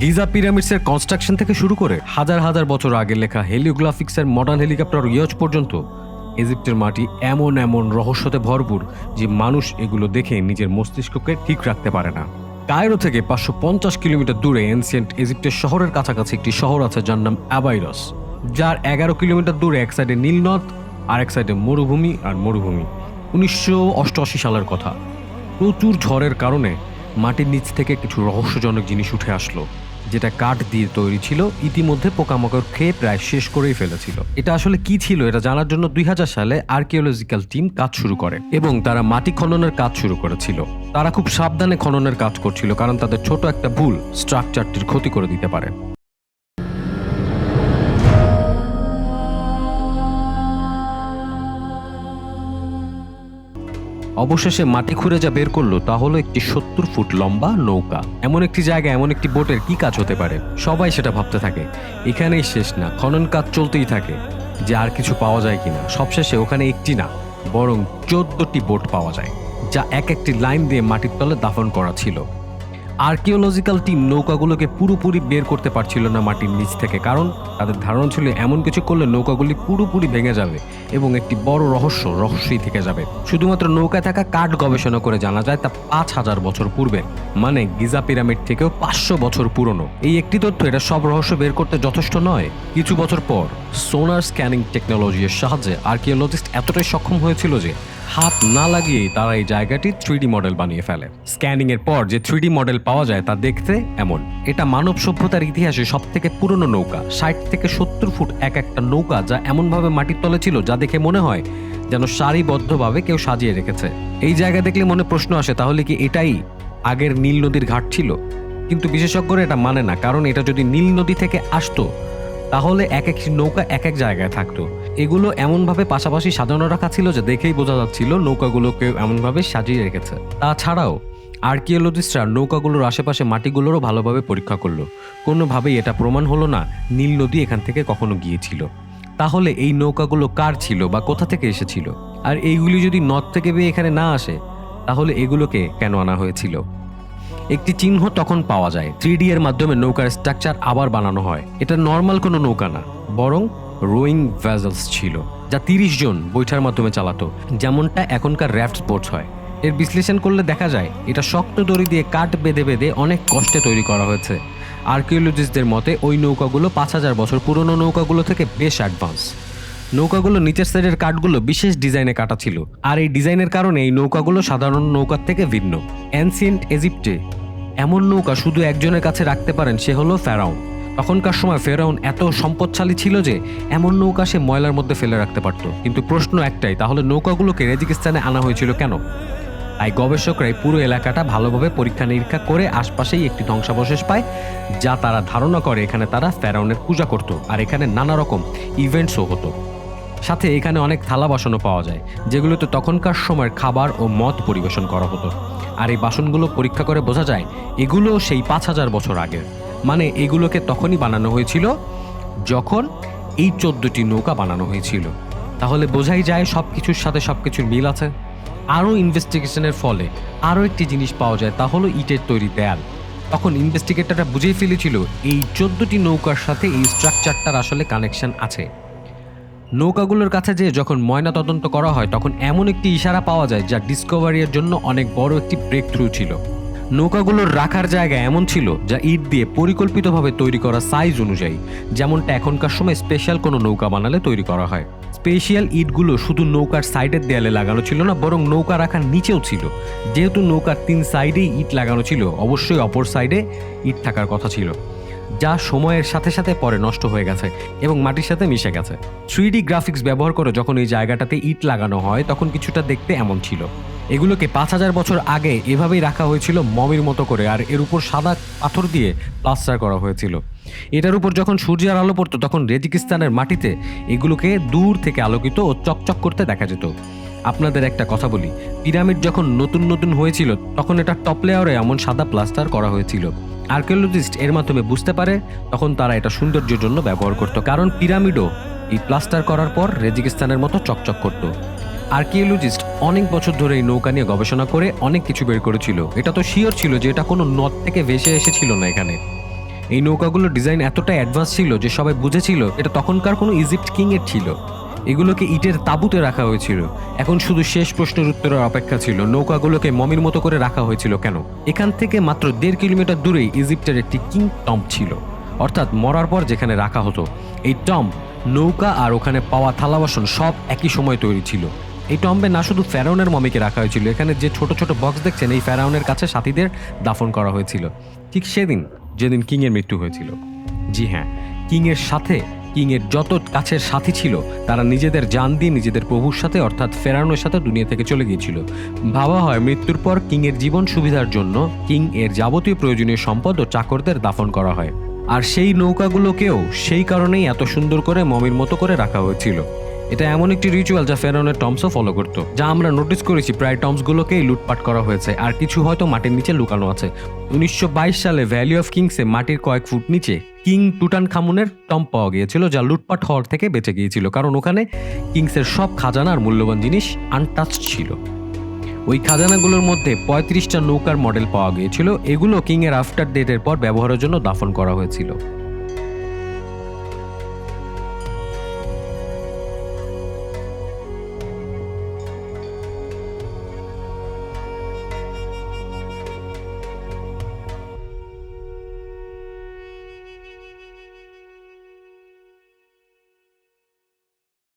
Giza পিরামিডসের construction থেকে শুরু করে হাজার হাজার বছর আগে লেখা হেলিওগ্রাফিক্সের মডার্ন হেলিকপ্টার ইয়জ পর্যন্ত ইজিপ্টের মাটি এমন এমন রহস্যতে ভরপুর যে মানুষ এগুলো দেখে নিজের মস্তিষ্ককে ঠিক রাখতে পারে না। কায়রো থেকে 550 কিলোমিটার দূরে এনসিয়েন্ট ইজিপ্টের শহরের কাছাকাছি একটি শহর আছে যার নাম অ্যাবাইরস, যার 11 কিলোমিটার দূরে এক সাইডে নীলনদ আর এক সাইডে মরুভূমি আর মরুভূমি। 1988 সালের কথা। প্রচুর ঝড়ের কারণে মাটির নিচ থেকে কিছু রহস্যজনক জিনিস উঠে আসলো, যেটা কাঠ দিয়ে তৈরি ছিল, ইতিমধ্যে পোকামাকড় খেয়ে প্রায় শেষ করেই ফেলেছিল। এটা আসলে কি ছিল এটা জানার জন্য 2000 সালে আর্কিওলজিক্যাল টিম কাজ শুরু করে এবং তারা মাটি খননের কাজ শুরু করেছিল। তারা খুব সাবধানে খননের কাজ করছিল, কারণ তাদের ছোট একটা ভুল স্ট্রাকচারটির ক্ষতি করে দিতে পারে। অবশেষে মাটি খুঁড়ে যা বের করলো তা হলো একটি 70 ফুট লম্বা নৌকা। এমন একটি জায়গায় এমন একটি বোটের কি কাজ হতে পারে, সবাই সেটা ভাবতে থাকে। এখানেই শেষ না, খনন কাজ চলতেই থাকে যে আর কিছু পাওয়া যায় কিনা। সবশেষে ওখানে একটি না বরং 14টি বোট পাওয়া যায়, যা এক একটি লাইন দিয়ে মাটির তলে দাফন করা ছিল। আর্কিওলজিক্যাল টিম নৌকাগুলোকে পুরোপুরি বের করতে পারছিল না মাটির নিচ থেকে, কারণ তাদের ধারণা ছিল এমন কিছু করলে নৌকাগুলি পুরোপুরি ভেঙে যাবে এবং একটি বড় রহস্যই থেকে যাবে। শুধুমাত্র নৌকায় থাকা কাঠ গবেষণা করে জানা যায় তা 5000 বছর পূর্বে, মানে গিজা পিরামিড থেকেও 500 বছর পুরনো। এই একটি তথ্য এটা সব রহস্য বের করতে যথেষ্ট নয়। কিছু বছর পর সোনার স্ক্যানিং টেকনোলজির সাহায্যে আর্কিওলজিস্ট এতটাই সক্ষম হয়েছিল যে হাত না লাগিয়েই তারা এই জায়গাটির 3D মডেল বানিয়ে ফেলে। স্ক্যানিং এর পর যে 3D মডেল পাওয়া যায় তা দেখতে এমন। এটা মানব সভ্যতার ইতিহাসে সব থেকে পুরনো নৌকা। 60 থেকে 70 ফুট এক একটা নৌকা, যা এমনভাবে মাটির তলে ছিল যা দেখে মনে হয় যেন সারিবদ্ধভাবে কেউ সাজিয়ে রেখেছে। এই জায়গা দেখলে মনে প্রশ্ন আসে, তাহলে কি এটাই আগের নীল নদীর ঘাট ছিল? কিন্তু বিশেষজ্ঞরা এটা মানে না, কারণ এটা যদি নীল নদী থেকে আসতো তাহলে এক একটি নৌকা এক এক জায়গায় থাকতো। এগুলো এমনভাবে পাশাপাশি সাজানো রাখা ছিল যে দেখেই বোঝা যাচ্ছিল নৌকাগুলোকে এমনভাবে সাজিয়ে রেখেছে। তাছাড়াও আর্কিওলজিস্টরা নৌকাগুলোর আশেপাশে মাটিগুলোরও ভালোভাবে পরীক্ষা করলো। কোনোভাবেই এটা প্রমাণ হলো না নীল নদী এখান থেকে কখনো গিয়েছিল। তাহলে এই নৌকাগুলো কার ছিল বা কোথা থেকে এসেছিল? আর এইগুলি যদি নদ থেকে বেয়ে এখানে না আসে তাহলে এগুলোকে কেন আনা হয়েছিল? একটি চিহ্ন তখন পাওয়া যায়। 3D এর মাধ্যমে নৌকার স্ট্রাকচার আবার বানানো হয়। এটা নর্মাল কোনো নৌকা না, বরং রোয়িং ভেসেলস ছিল, যা 30 জন বৈঠার মাধ্যমে চালাতো, যেমনটা এখনকার র্যাফট বোটস হয়। এর বিশ্লেষণ করলে দেখা যায় এটা শক্ত দড়ি দিয়ে কাঠ বেঁধে বেঁধে অনেক কষ্টে তৈরি করা হয়েছে। আর্কিওলজিস্টদের মতে ওই নৌকাগুলো 5000 বছর পুরনো নৌকাগুলো থেকে বেশ অ্যাডভান্স। নৌকাগুলো নিচের সাইডের কাঠগুলো বিশেষ ডিজাইনে কাটা ছিল, আর এই ডিজাইনের কারণে এই নৌকাগুলো সাধারণ নৌকার থেকে ভিন্ন। অ্যানসিয়েন্ট ইজিপ্টে এমন নৌকা শুধু একজনের কাছে রাখতে পারেন, সে হলো ফেরাউন। তখনকার সময় ফেরাউন এত সম্পদশালী ছিল যে এমন নৌকা সে ময়লার মধ্যে ফেলে রাখতে পারত। কিন্তু প্রশ্ন একটাই, তাহলে নৌকাগুলোকে রেজিকিস্তানে আনা হয়েছিল কেন? তাই গবেষকরাই পুরো এলাকাটা ভালোভাবে পরীক্ষা নিরীক্ষা করে আশপাশেই একটি ধ্বংসাবশেষ পায়, যা তারা ধারণা করে এখানে তারা ফেরাউনের পূজা করত আর এখানে নানা রকম ইভেন্টসও হতো। সাথে এখানে অনেক থালা বাসনও পাওয়া যায়, যেগুলোতে তখনকার সময়ের খাবার ও মদ পরিবেশন করা হতো। আর এই বাসনগুলো পরীক্ষা করে বোঝা যায় এগুলো সেই 5000 বছর আগের। মানে এগুলোকে তখনই বানানো হয়েছিল যখন এই 14টি নৌকা বানানো হয়েছিল। তাহলে বোঝাই যায় সব কিছুর সাথে সব কিছুর মিল আছে। আরও ইনভেস্টিগেশনের ফলে আরও একটি জিনিস পাওয়া যায়, তা হলো ইটের তৈরি দেয়াল। তখন ইনভেস্টিগেটররা বুঝেই ফেলেছিল এই 14টি নৌকার সাথে এই স্ট্রাকচারটার আসলে কানেকশন আছে। নৌকাগুলোর কাছে যেয়ে যখন ময়না তদন্ত করা হয় তখন এমন একটি ইশারা পাওয়া যায় যা ডিসকভারির জন্য অনেক বড় একটি ব্রেক থ্রু ছিল। নৌকাগুলোর রাখার জায়গা এমন ছিল যা ইট দিয়ে পরিকল্পিতভাবে তৈরি করা সাইজ অনুযায়ী, যেমনটা এখনকার সময় স্পেশাল কোনো নৌকা বানালে তৈরি করা হয়। স্পেশাল ইটগুলো শুধু নৌকার সাইডের দেয়ালে লাগানো ছিল না, বরং নৌকা রাখার নিচেও ছিল। যেহেতু নৌকার 3 সাইডেই ইট লাগানো ছিল, অবশ্যই অপর সাইডে ইট থাকার কথা ছিল, যা সময়ের সাথে সাথে পরে নষ্ট হয়ে গেছে এবং মাটির সাথে মিশে গেছে। 3D গ্রাফিক্স ব্যবহার করে যখন এই জায়গাটাতে ইট লাগানো হয় তখন কিছুটা দেখতে এমন ছিল। এগুলোকে 5000 বছর আগে এভাবেই রাখা হয়েছিল মমির মতো করে, আর এর উপর সাদা পাথর দিয়ে প্লাস্টার করা হয়েছিল। এটার উপর যখন সূর্যের আলো পড়তো তখন রেজিকিস্তানের মাটিতে এগুলোকে দূর থেকে আলোকিত ও চকচক করতে দেখা যেত। আপনাদের একটা কথা বলি, পিরামিড যখন নতুন নতুন হয়েছিল তখন এটা টপ লেয়ারে এমন সাদা প্লাস্টার করা হয়েছিল। আর্কিওলজিস্ট এর মাধ্যমে বুঝতে পারে তখন তারা এটা সৌন্দর্যের জন্য ব্যবহার করত, কারণ পিরামিডও এই প্লাস্টার করার পর রেজিকিস্তানের মতো চকচক করত। আর্কিওলজিস্ট অনেক বছর ধরে এই নৌকা নিয়ে গবেষণা করে অনেক কিছু বের করেছিল। এটা তো শিওর ছিল যে এটা কোনো নদ থেকে ভেসে এসেছিল না। এখানে এই নৌকাগুলোর ডিজাইন এতটা অ্যাডভান্স ছিল যে সবাই বুঝেছিল এটা তখনকার কোনো ইজিপ্ট কিং এর ছিল। এগুলোকে ইটের তাঁবুতে রাখা হয়েছিল। এখন শুধু শেষ প্রশ্নের উত্তরের অপেক্ষা ছিল, নৌকাগুলোকে মমির মতো করে রাখা হয়েছিল কেন? এখান থেকে মাত্র 1.5 কিলোমিটার দূরেই ইজিপ্টের একটি কিং টম্ব ছিল, অর্থাৎ মরার পর যেখানে রাখা হতো। এই টম্ব, নৌকা আর ওখানে পাওয়া থালা বাসন সব একই সময় তৈরি ছিল। এই টম্বে না শুধু ফেরাউনের মমিকে রাখা হয়েছিল, এখানে যে ছোট ছোট বক্স দেখছেন এই ফেরাউনের কাছে সাথীদের দাফন করা হয়েছিল ঠিক সেদিন যেদিন কিংয়ের মৃত্যু হয়েছিল। জি হ্যাঁ, কিংয়ের সাথে কিংয়ের যত কাছের সাথী ছিল তারা নিজেদের জান দিয়ে নিজেদের প্রভুর সাথে অর্থাৎ ফেরাউনের সাথে দুনিয়া থেকে চলে গিয়েছিল। ভাবা হয় মৃত্যুর পর কিংয়ের জীবন সুবিধার জন্য কিং এর যাবতীয় প্রয়োজনীয় সম্পদ ও চাকরদের দাফন করা হয়। আর সেই নৌকাগুলোকেও সেই কারণেই এত সুন্দর করে মমির মতো করে রাখা হয়েছিল। এটা এমন একটি রিচুয়াল যা ফেরাউনের টমসও ফলো করতো, যা আমরা নোটিস করেছি প্রায় টমসগুলোকেই লুটপাট করা হয়েছে, আর কিছু হয়তো মাটির নিচে লুকানো আছে। 1922 সালে ভ্যালি অফ কিংসে মাটির কয়েক ফুট নিচে কিং টুটানখামুনের টম্ব পাওয়া গিয়েছিল, যা লুটপাট হওয়ার থেকে বেঁচে গিয়েছিল, কারণ ওখানে কিংসের সব খাজানা আর মূল্যবান জিনিস আনটাচড ছিল। ওই খাজানাগুলোর মধ্যে 35টা নৌকার মডেল পাওয়া গিয়েছিল। এগুলো কিংয়ের আফটার ডেটের পর ব্যবহারের জন্য দাফন করা হয়েছিল।